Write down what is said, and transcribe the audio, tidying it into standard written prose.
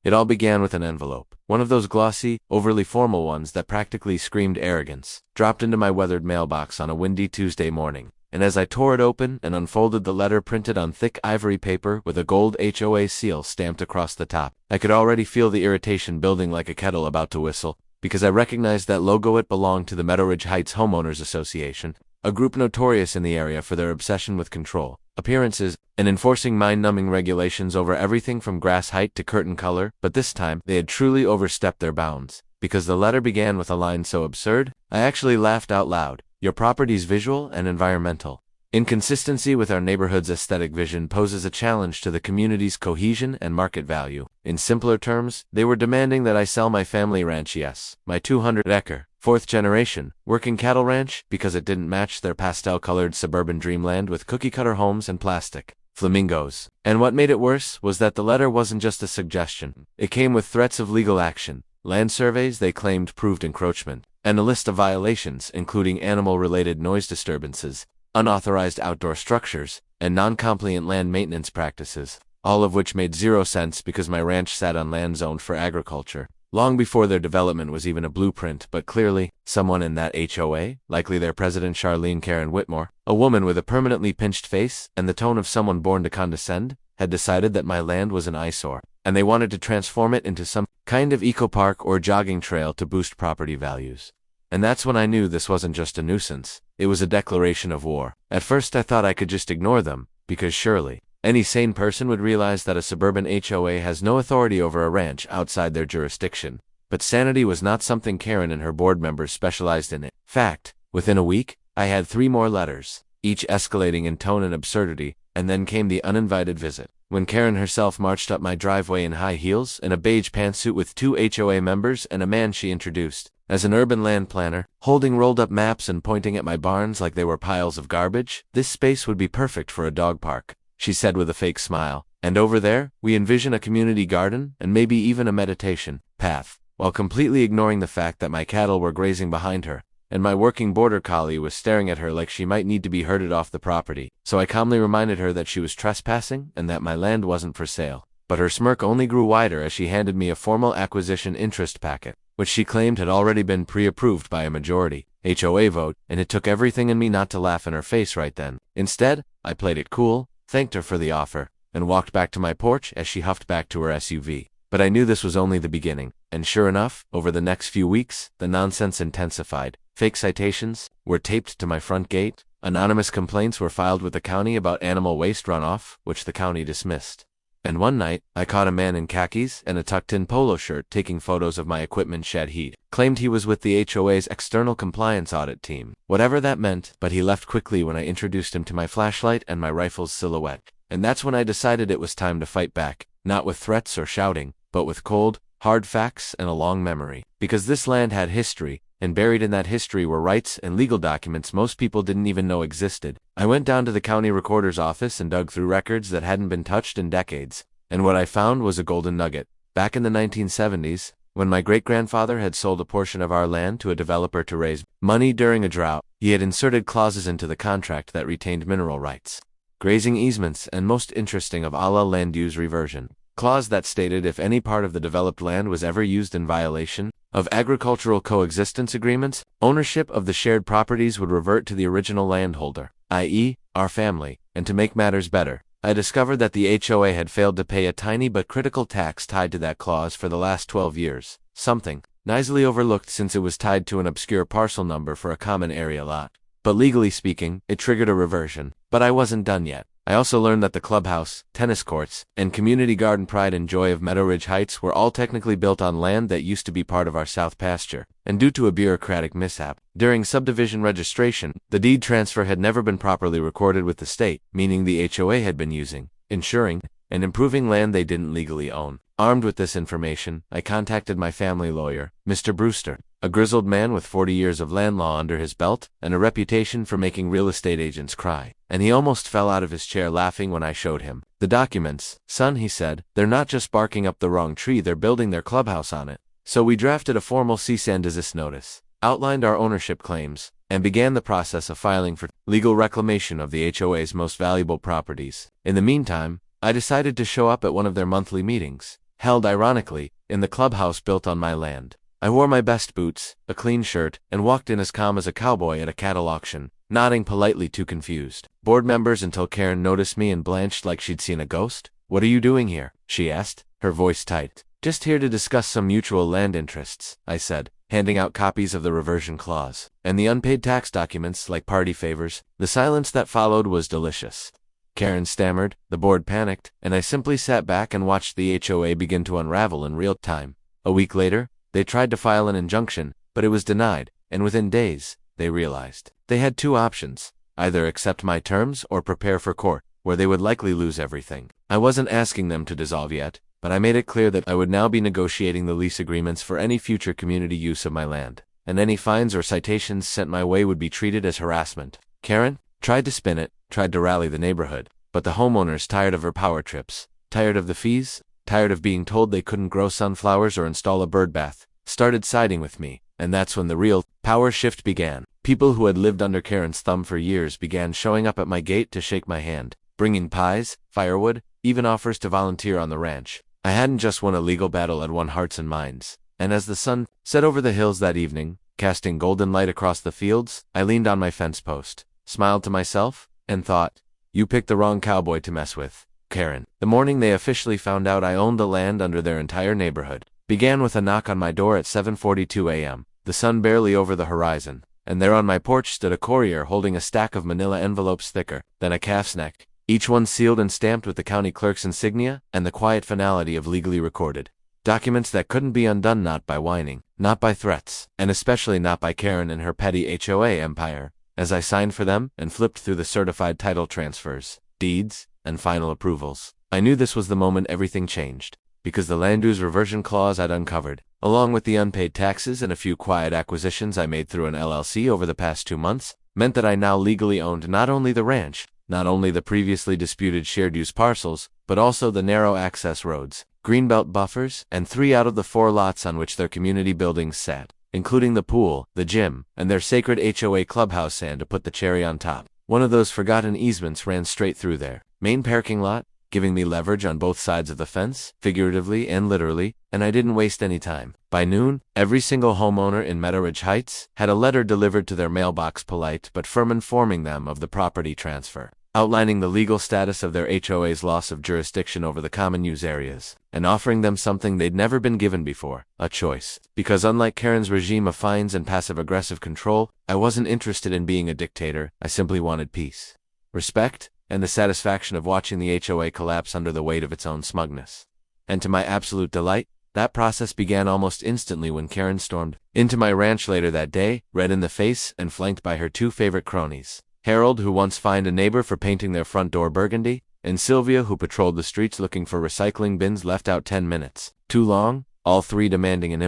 It all began with an envelope, one of those glossy, overly formal ones that practically screamed arrogance, dropped into my weathered mailbox on a windy Tuesday morning. And as I tore it open and unfolded the letter printed on thick ivory paper with a gold HOA seal stamped across the top, I could already feel the irritation building like a kettle about to whistle, because I recognized that logo. It belonged to the Meadow Ridge Heights Homeowners Association, a group notorious in the area for their obsession with control, appearances, and enforcing mind-numbing regulations over everything from grass height to curtain color. But this time, they had truly overstepped their bounds, because the letter began with a line so absurd, I actually laughed out loud. Your property's visual and environmental inconsistency with our neighborhood's aesthetic vision poses a challenge to the community's cohesion and market value. In simpler terms, they were demanding that I sell my family ranch, yes, my 200-acre, fourth-generation, working cattle ranch, because it didn't match their pastel-colored suburban dreamland with cookie-cutter homes and plastic flamingos. And what made it worse was that the letter wasn't just a suggestion. It came with threats of legal action, land surveys they claimed proved encroachment, and a list of violations including animal-related noise disturbances, unauthorized outdoor structures, and non-compliant land maintenance practices, all of which made zero sense because my ranch sat on land zoned for agriculture, long before their development was even a blueprint. But clearly, someone in that HOA, likely their president Charlene Karen Whitmore, a woman with a permanently pinched face and the tone of someone born to condescend, had decided that my land was an eyesore, and they wanted to transform it into some kind of eco-park or jogging trail to boost property values. And that's when I knew this wasn't just a nuisance, it was a declaration of war. At first I thought I could just ignore them, because surely, any sane person would realize that a suburban HOA has no authority over a ranch outside their jurisdiction. But sanity was not something Karen and her board members specialized in. In fact, within a week, I had 3 more letters, each escalating in tone and absurdity, and then came the uninvited visit, when Karen herself marched up my driveway in high heels and a beige pantsuit with 2 HOA members and a man she introduced as an urban land planner, holding rolled-up maps and pointing at my barns like they were piles of garbage. This space would be perfect for a dog park, she said with a fake smile, and over there, we envision a community garden and maybe even a meditation path, while completely ignoring the fact that my cattle were grazing behind her, and my working border collie was staring at her like she might need to be herded off the property. So I calmly reminded her that she was trespassing and that my land wasn't for sale. But her smirk only grew wider as she handed me a formal acquisition interest packet, which she claimed had already been pre-approved by a majority HOA vote, and it took everything in me not to laugh in her face right then. Instead, I played it cool, thanked her for the offer, and walked back to my porch as she huffed back to her SUV. But I knew this was only the beginning, and sure enough, over the next few weeks, the nonsense intensified. Fake citations were taped to my front gate, anonymous complaints were filed with the county about animal waste runoff, which the county dismissed. And one night, I caught a man in khakis and a tucked-in polo shirt taking photos of my equipment shed. He claimed he was with the HOA's external compliance audit team, whatever that meant, but he left quickly when I introduced him to my flashlight and my rifle's silhouette. And that's when I decided it was time to fight back, not with threats or shouting, but with cold, hard facts and a long memory. Because this land had history, and buried in that history were rights and legal documents most people didn't even know existed. I went down to the county recorder's office and dug through records that hadn't been touched in decades, and what I found was a golden nugget. Back in the 1970s, when my great-grandfather had sold a portion of our land to a developer to raise money during a drought, he had inserted clauses into the contract that retained mineral rights, grazing easements, and most interesting of all, a land use reversion clause that stated if any part of the developed land was ever used in violation of agricultural coexistence agreements, ownership of the shared properties would revert to the original landholder, i.e., our family. And to make matters better, I discovered that the HOA had failed to pay a tiny but critical tax tied to that clause for the last 12 years, something nicely overlooked since it was tied to an obscure parcel number for a common area lot. But legally speaking, it triggered a reversion. But I wasn't done yet. I also learned that the clubhouse, tennis courts, and community garden pride and joy of Meadow Ridge Heights were all technically built on land that used to be part of our south pasture, and due to a bureaucratic mishap, during subdivision registration, the deed transfer had never been properly recorded with the state, meaning the HOA had been using, insuring, and improving land they didn't legally own. Armed with this information, I contacted my family lawyer, Mr. Brewster, a grizzled man with 40 years of land law under his belt and a reputation for making real estate agents cry. And he almost fell out of his chair laughing when I showed him the documents. Son, he said, they're not just barking up the wrong tree, they're building their clubhouse on it. So we drafted a formal cease and desist notice, outlined our ownership claims, and began the process of filing for legal reclamation of the HOA's most valuable properties. In the meantime, I decided to show up at one of their monthly meetings, held ironically, in the clubhouse built on my land. I wore my best boots, a clean shirt, and walked in as calm as a cowboy at a cattle auction, nodding politely to confused board members until Karen noticed me and blanched like she'd seen a ghost. "What are you doing here?" she asked, her voice tight. "Just here to discuss some mutual land interests," I said, handing out copies of the reversion clause and the unpaid tax documents like party favors. The silence that followed was delicious. Karen stammered, the board panicked, and I simply sat back and watched the HOA begin to unravel in real time. A week later, they tried to file an injunction, but it was denied, and within days, they realized they had two options: either accept my terms or prepare for court, where they would likely lose everything. I wasn't asking them to dissolve yet, but I made it clear that I would now be negotiating the lease agreements for any future community use of my land, and any fines or citations sent my way would be treated as harassment. Karen tried to spin it, tried to rally the neighborhood, but the homeowners, tired of her power trips, tired of the fees, tired of being told they couldn't grow sunflowers or install a bird bath, started siding with me, and that's when the real power shift began. People who had lived under Karen's thumb for years began showing up at my gate to shake my hand, bringing pies, firewood, even offers to volunteer on the ranch. I hadn't just won a legal battle, I'd won hearts and minds. And as the sun set over the hills that evening, casting golden light across the fields, I leaned on my fence post, smiled to myself, and thought, you picked the wrong cowboy to mess with, Karen. The morning they officially found out I owned the land under their entire neighborhood began with a knock on my door at 7:42 a.m., the sun barely over the horizon, and there on my porch stood a courier holding a stack of manila envelopes thicker than a calf's neck, each one sealed and stamped with the county clerk's insignia and the quiet finality of legally recorded documents that couldn't be undone, not by whining, not by threats, and especially not by Karen and her petty HOA empire. As I signed for them and flipped through the certified title transfers, deeds, and final approvals, I knew this was the moment everything changed, because the land use reversion clause I'd uncovered, along with the unpaid taxes and a few quiet acquisitions I made through an LLC over the past 2 months, meant that I now legally owned not only the ranch, not only the previously disputed shared use parcels, but also the narrow access roads, greenbelt buffers, and 3 out of the 4 lots on which their community buildings sat, including the pool, the gym, and their sacred HOA clubhouse, and to put the cherry on top, one of those forgotten easements ran straight through their main parking lot, giving me leverage on both sides of the fence, figuratively and literally, and I didn't waste any time. By noon, every single homeowner in Meadow Ridge Heights had a letter delivered to their mailbox, polite but firm, informing them of the property transfer, outlining the legal status of their HOA's loss of jurisdiction over the common use areas, and offering them something they'd never been given before, a choice. Because unlike Karen's regime of fines and passive-aggressive control, I wasn't interested in being a dictator. I simply wanted peace, respect, and the satisfaction of watching the HOA collapse under the weight of its own smugness. And to my absolute delight, that process began almost instantly when Karen stormed into my ranch later that day, red in the face and flanked by her 2 favorite cronies. Harold, who once fined a neighbor for painting their front door burgundy, and Sylvia, who patrolled the streets looking for recycling bins left out 10 minutes too long, all 3 demanding an